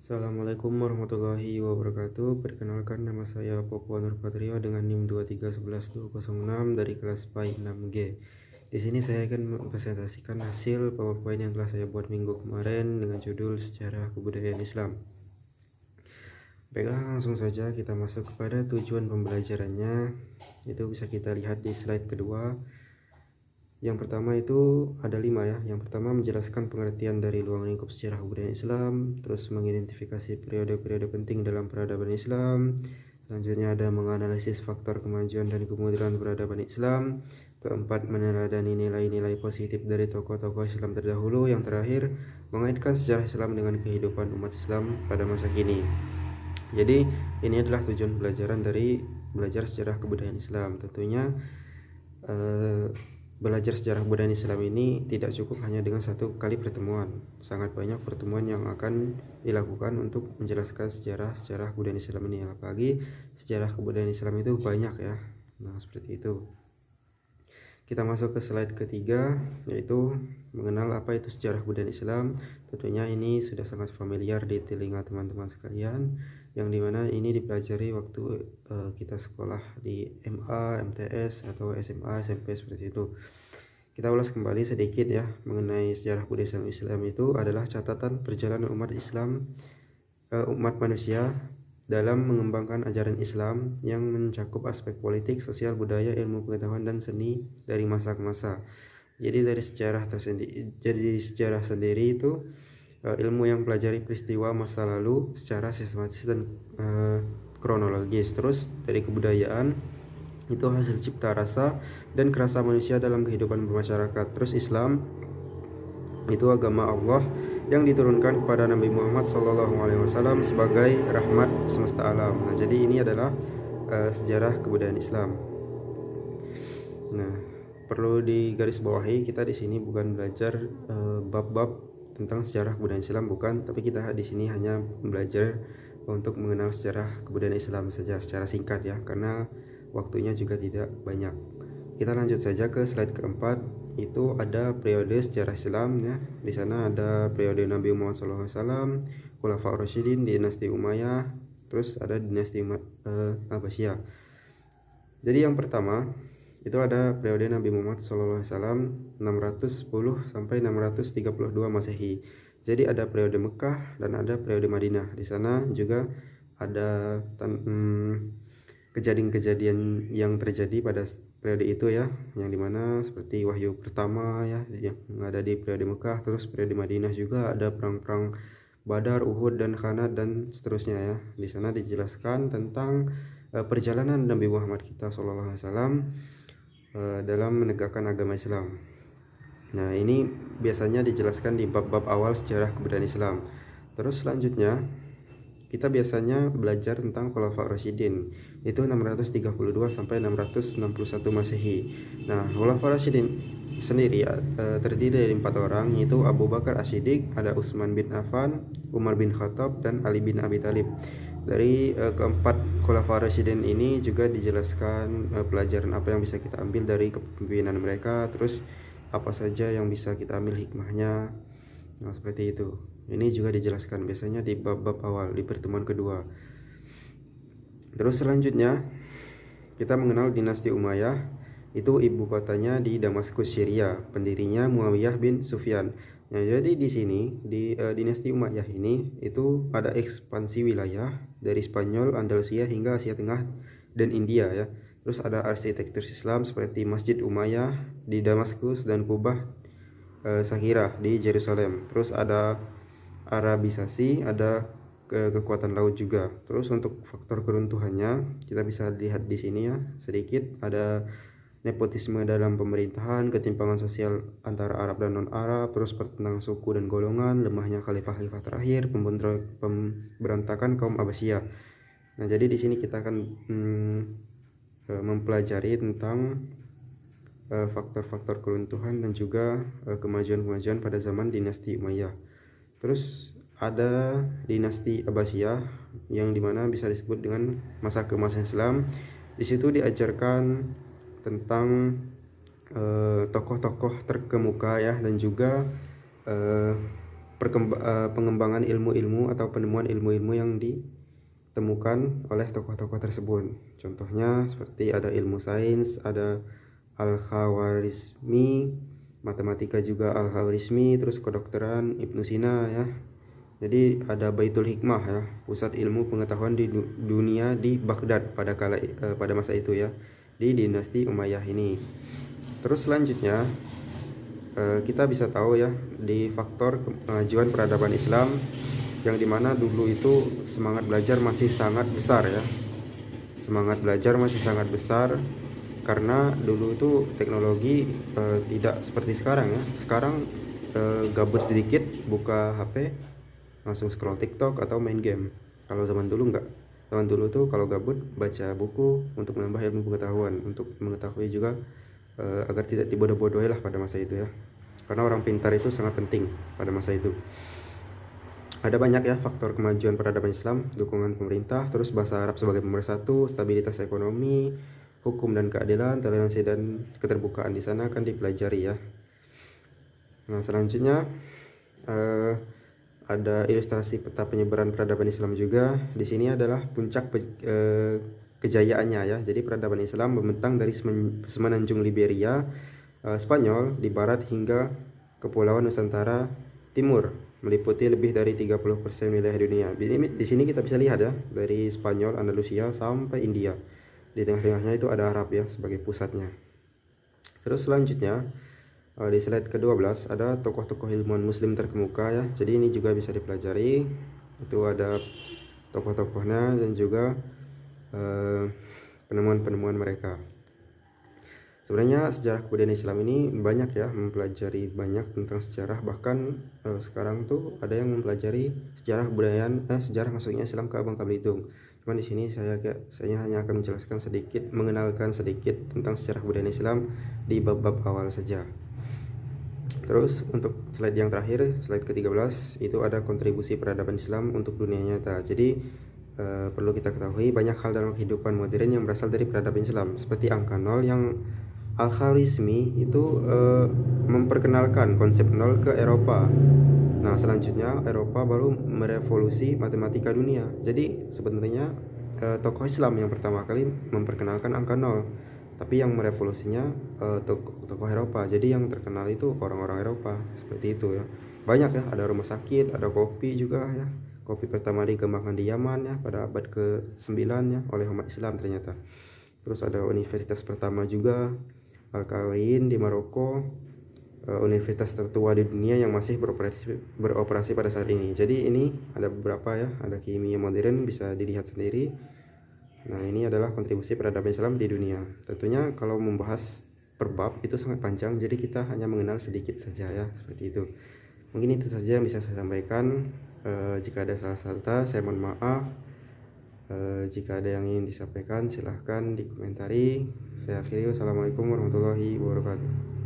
Assalamualaikum warahmatullahi wabarakatuh. Perkenalkan, nama saya Popo Nur Patrio dengan NIM 2311206 dari kelas PAI 6G. Di sini saya akan mempresentasikan hasil PowerPoint yang telah saya buat minggu kemarin dengan judul Sejarah Kebudayaan Islam. Baiklah, langsung saja kita masuk kepada tujuan pembelajarannya. Itu bisa kita lihat di slide kedua. Yang pertama itu ada 5 ya. Yang pertama menjelaskan pengertian dari ruang lingkup sejarah kebudayaan Islam, terus mengidentifikasi periode-periode penting dalam peradaban Islam. Selanjutnya ada menganalisis faktor kemajuan dan kemunduran peradaban Islam. Keempat, meneladani nilai-nilai positif dari tokoh-tokoh Islam terdahulu. Yang terakhir, mengaitkan sejarah Islam dengan kehidupan umat Islam pada masa kini. Jadi ini adalah tujuan pelajaran dari belajar sejarah kebudayaan Islam. Tentunya belajar sejarah kebudayaan Islam ini tidak cukup hanya dengan satu kali pertemuan. Sangat banyak pertemuan yang akan dilakukan untuk menjelaskan sejarah kebudayaan Islam ini. Apalagi sejarah kebudayaan Islam itu banyak ya. Nah, seperti itu. Kita masuk ke slide ketiga, yaitu mengenal apa itu sejarah kebudayaan Islam. Tentunya ini sudah sangat familiar di telinga teman-teman sekalian, yang dimana ini dipelajari waktu kita sekolah di MA, MTS, atau SMA, SMP seperti itu. Kita ulas kembali sedikit ya mengenai sejarah budaya Islam itu adalah catatan perjalanan umat manusia dalam mengembangkan ajaran Islam yang mencakup aspek politik, sosial, budaya, ilmu pengetahuan, dan seni dari masa ke masa. Jadi dari sejarah sendiri itu ilmu yang pelajari peristiwa masa lalu secara sistematis dan kronologis. Terus dari kebudayaan itu hasil cipta rasa dan kerasa manusia dalam kehidupan bermasyarakat. Terus Islam itu agama Allah yang diturunkan kepada Nabi Muhammad SAW sebagai rahmat semesta alam. Nah, jadi ini adalah sejarah kebudayaan Islam. Nah, perlu digarisbawahi, kita di sini bukan belajar bab-bab tentang sejarah kebudayaan Islam, bukan, tapi kita di sini hanya belajar untuk mengenal sejarah kebudayaan Islam saja secara singkat ya, karena waktunya juga tidak banyak. Kita lanjut saja ke slide keempat. Itu ada periode sejarah Islam ya. Di sana ada periode Nabi Muhammad SAW, Khulafaur Rasyidin, dinasti Umayyah, terus ada dinasti Abbasiyah. Jadi yang pertama itu ada periode Nabi Muhammad SAW 610 sampai 632 Masehi. Jadi ada periode Mekah dan ada periode Madinah. Di sana juga ada kejadian-kejadian yang terjadi pada periode itu ya, yang dimana seperti wahyu pertama ya yang ada di periode Mekah. Terus periode Madinah juga ada perang-perang Badar, Uhud, dan Khanat, dan seterusnya ya. Di sana dijelaskan tentang perjalanan Nabi Muhammad kita SAW dalam menegakkan agama Islam. Nah, ini biasanya dijelaskan di bab-bab awal sejarah kebudayaan Islam. Terus selanjutnya kita biasanya belajar tentang Khulafaur Rasyidin, itu 632 sampai 661 Masehi. Nah, Khulafaur Rasyidin sendiri terdiri dari 4 orang, yaitu Abu Bakar As-Siddiq, ada Utsman bin Affan, Umar bin Khattab, dan Ali bin Abi Thalib. Dari keempat Khulafaur Rasyidin ini juga dijelaskan pelajaran apa yang bisa kita ambil dari kepemimpinan mereka, terus apa saja yang bisa kita ambil hikmahnya. Nah, seperti itu. Ini juga dijelaskan biasanya di bab-bab awal, di pertemuan kedua. Terus selanjutnya kita mengenal dinasti Umayyah. Itu ibu kotanya di Damaskus, Syria. Pendirinya Muawiyah bin Sufyan. Nah, jadi di sini di dinasti Umayyah ini itu ada ekspansi wilayah dari Spanyol, Andalusia hingga Asia Tengah dan India ya. Terus ada arsitektur Islam seperti Masjid Umayyah di Damaskus dan Kubah Sahirah di Yerusalem. Terus ada Arabisasi, ada kekuatan laut juga. Terus untuk faktor keruntuhannya kita bisa lihat di sini ya sedikit. Ada nepotisme dalam pemerintahan, ketimpangan sosial antara Arab dan non-Arab, terus pertentangan suku dan golongan, lemahnya khalifah-khalifah terakhir, pemberontakan kaum Abbasiyah. Nah, jadi di sini kita akan mempelajari tentang faktor-faktor keruntuhan dan juga kemajuan-kemajuan pada zaman dinasti Umayyah. Terus ada dinasti Abbasiyah yang dimana bisa disebut dengan masa keemasan Islam. Di situ diajarkan tentang tokoh-tokoh terkemuka ya, dan juga pengembangan ilmu-ilmu atau penemuan ilmu-ilmu yang ditemukan oleh tokoh-tokoh tersebut. Contohnya seperti ada ilmu sains, ada Al-Khawarizmi, matematika juga Al-Khawarizmi, terus kedokteran Ibnu Sina ya. Jadi ada Baitul Hikmah ya, pusat ilmu pengetahuan di dunia di Baghdad pada masa itu ya, di dinasti Umayyah ini. Terus selanjutnya kita bisa tahu ya di faktor kemajuan peradaban Islam yang dimana dulu itu semangat belajar masih sangat besar ya. Semangat belajar masih sangat besar karena dulu itu teknologi tidak seperti sekarang ya. Sekarang gabut sedikit buka HP langsung scroll TikTok atau main game. Kalau zaman dulu enggak. Zaman dulu tuh kalau gabut baca buku untuk menambah ilmu pengetahuan, untuk mengetahui juga agar tidak dibodoh-bodohi lah pada masa itu ya. Karena orang pintar itu sangat penting pada masa itu. Ada banyak ya faktor kemajuan peradaban Islam, dukungan pemerintah, terus bahasa Arab sebagai pemersatu, stabilitas ekonomi, hukum dan keadilan, toleransi dan keterbukaan di sana akan dipelajari ya. Nah selanjutnya ada ilustrasi peta penyebaran peradaban Islam juga. Di sini adalah puncak kejayaannya ya. Jadi peradaban Islam membentang dari semenanjung Liberia, Spanyol di barat hingga Kepulauan Nusantara Timur, meliputi lebih dari 30% wilayah dunia. Di sini kita bisa lihat ya, dari Spanyol, Andalusia sampai India. Di tengah-tengahnya itu ada Arab ya sebagai pusatnya. Terus selanjutnya di slide ke-12 ada tokoh-tokoh ilmuwan muslim terkemuka ya. Jadi ini juga bisa dipelajari. Itu ada tokoh-tokohnya dan juga penemuan-penemuan mereka. Sebenarnya sejarah kebudayaan Islam ini banyak ya, mempelajari banyak tentang sejarah. Bahkan sekarang tuh ada yang mempelajari sejarah kebudayaan, sejarah masuknya Islam ke Bangka Belitung. Cuman di sini saya hanya akan menjelaskan sedikit, mengenalkan sedikit tentang sejarah kebudayaan Islam di bab-bab awal saja. Terus untuk slide yang terakhir, slide ke-13, itu ada kontribusi peradaban Islam untuk dunia nyata. Jadi perlu kita ketahui banyak hal dalam kehidupan modern yang berasal dari peradaban Islam, seperti angka 0 yang Al-Khawarizmi itu memperkenalkan konsep 0 ke Eropa. Nah selanjutnya Eropa baru merevolusi matematika dunia. Jadi sebenarnya tokoh Islam yang pertama kali memperkenalkan angka 0, tapi yang merevolusinya tokoh Eropa. Jadi yang terkenal itu orang-orang Eropa, seperti itu ya. Banyak ya, ada rumah sakit, ada kopi juga ya. Kopi pertama dikembangkan di Yaman ya pada abad ke-9 ya oleh umat Islam ternyata. Terus ada universitas pertama juga, Al-Qawain di Maroko, universitas tertua di dunia yang masih beroperasi pada saat ini. Jadi ini ada beberapa ya, ada kimia modern bisa dilihat sendiri. Nah ini adalah kontribusi peradaban Islam di dunia. Tentunya kalau membahas per bab itu sangat panjang, jadi kita hanya mengenal sedikit saja ya, seperti itu. Mungkin itu saja yang bisa saya sampaikan. Jika ada salah kata saya mohon maaf. Jika ada yang ingin disampaikan silahkan dikomentari. Saya akhiri, wassalamualaikum warahmatullahi wabarakatuh.